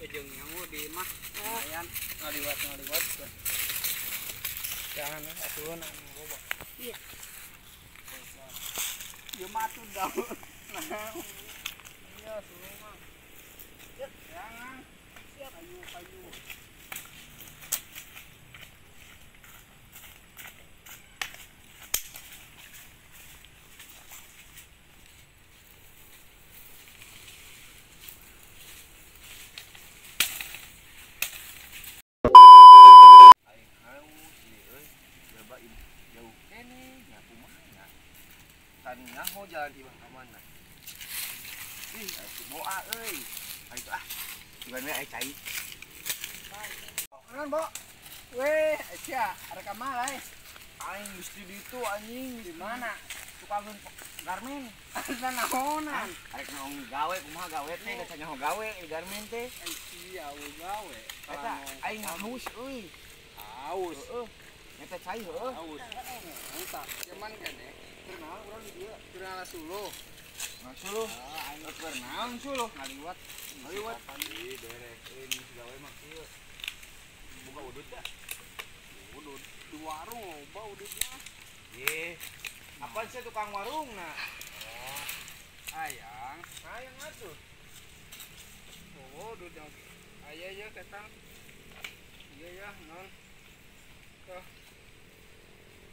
ujung nyamu di mah lumayan ngaliwat. Jangan atuh na bobo. Iya. Ieu mah atuh daun. Nah. Iya, suruh mah. Jangan. Siap kayu. Nyaho jalan di mana? Ih, si boa euy. Ayo ah. Gimana ai cai? Kan, Bo. Weh, sia, ada kamar ai. Aing mesti di itu anjing di mana? Tukang garmen. Ada naonan. Arek naon gawe kumaha gawe teh da nyaho gawe di garmen teh. Sia gawe. Eta aing haus euy. Haus. Heeh. Eta cai heueuh. Haus. Eta, cuman kan kenal urang di dieu, kenal suluh. Nah, suluh. Aing kenal suluh ngaliwat. Di beresin gawe mah kieu. Buka udut ya? Udut di warung loba udutnya. Ye. Apaan sih tukang warung nah? Oh. Ayang atuh. Oh, udutnya. Aya ketang. Iya ya, non. Tuh.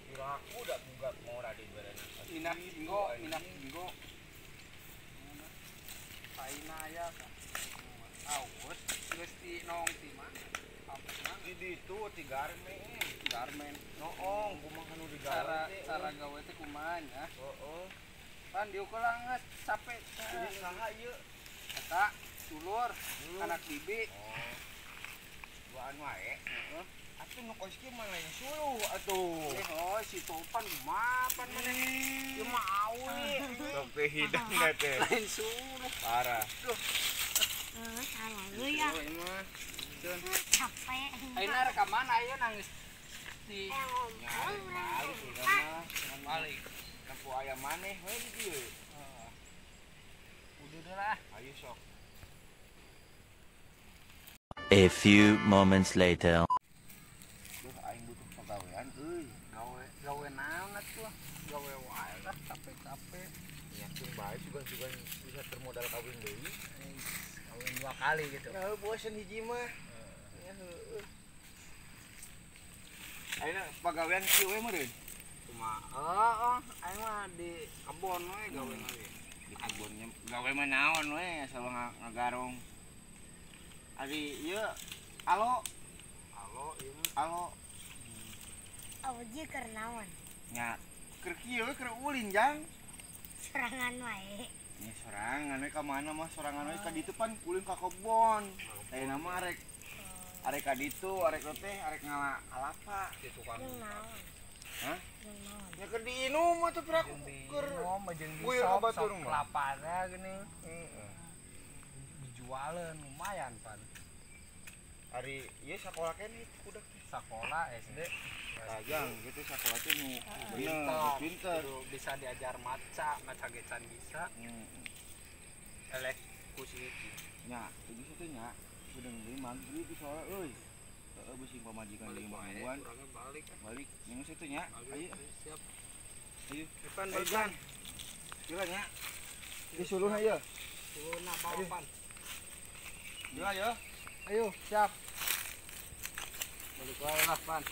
Kiraku udah bugat mau rade barana. Minah tinggo. Paina aya ka. Awas, geus ti nong ti mana? Apa di ditu ti garmen. Noong kumaha nu digawe teh. Cara gawe teh kumaha nya? Heeh. Pan diukur geus capek. Ini saha ieu? Eta dulur, anak bibi. Oh. Duaan wae. Heeh. Atuh nu kos kieu mah lain suluh atuh. Oh, si Topan mapan maneh. Ieu mah awe. Sok teh hidang da teh. Lain suluh. Parah. Duh. Salah euy ya. Capek. Ayeuna rekaman aya nangis di balik. Lampu ayam maneh we di dieu. Heeh. Udah deh lah. Ayo sok. A few moments later. Gawe naon atuh? Gawe wae lah capek-capek. Yakin bae juga bisa termodal kawin deui. Kawin 2 kali gitu. Ya bosen hiji mah. Ya heueuh. Ayeuna pagawean kieu we meureun. Kumaha? Aing mah di kebon we gawe we. Di kebonnya gawe mah naon we asal ngagarong. Ari ieu alo ieu mah. Alo. Auji keur naon? Nya keur kieu we keur ulin jang. Serangan wae. Nya sorangan we ka mana mah sorangan we ka ditu pan ulin ka kebon. Ayeuna mah arek ka ditu, arek teh arek ngalapa di tukang. Naon? Hah? Naon? Nya keur diinum atuh prak keur jeung di batur mah. Kelapana geuning. Heeh. Dijualeun lumayan pan. Ari ieu sakola keneh budak Sakola SD. Tajang gitu sakola teh nu pinter. Bisa diajar maca gecan bisa. Elek ku si iki. Nya, geus teh nya udah deui magrib soalnya euy. Heeh beusi pamajikan deui mangguan. Balik yang situ nya. Ayo. Siap. Ayo. Depan balikan. Gila nya. Disuruh aja. Suruhna bawa pan. Gila ya. Ayo, siap. Balik wae lah pan.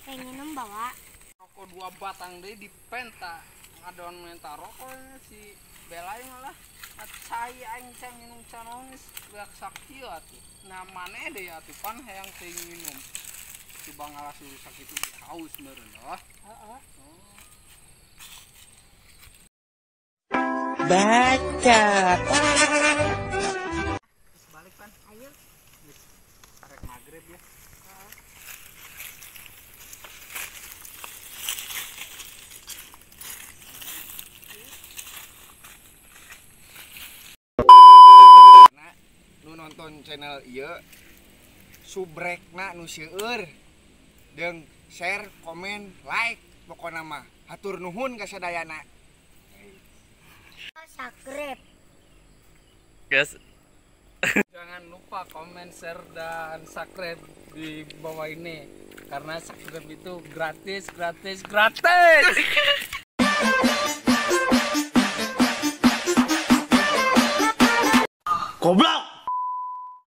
Pengen bawa Rokok 2 batang deui dipenta. Ngadon menta rokoknya si Belai malah. Cai aing can minum canonis beak sakit atuh. Nah maneh deui atuh pan hayang teu minum. Coba ngalas rusak itu haus meureun dah. Heeh. Baca. Balik pan. Ayo. Arek magrib ya. Nu nonton channel ieu subrekna nu seueur jeung share, komen, like pokona mah hatur nuhun ka sadayana. Subscribe. Guys, lupa komen, share, dan subscribe di bawah ini. Karena subscribe itu gratis. Goblok!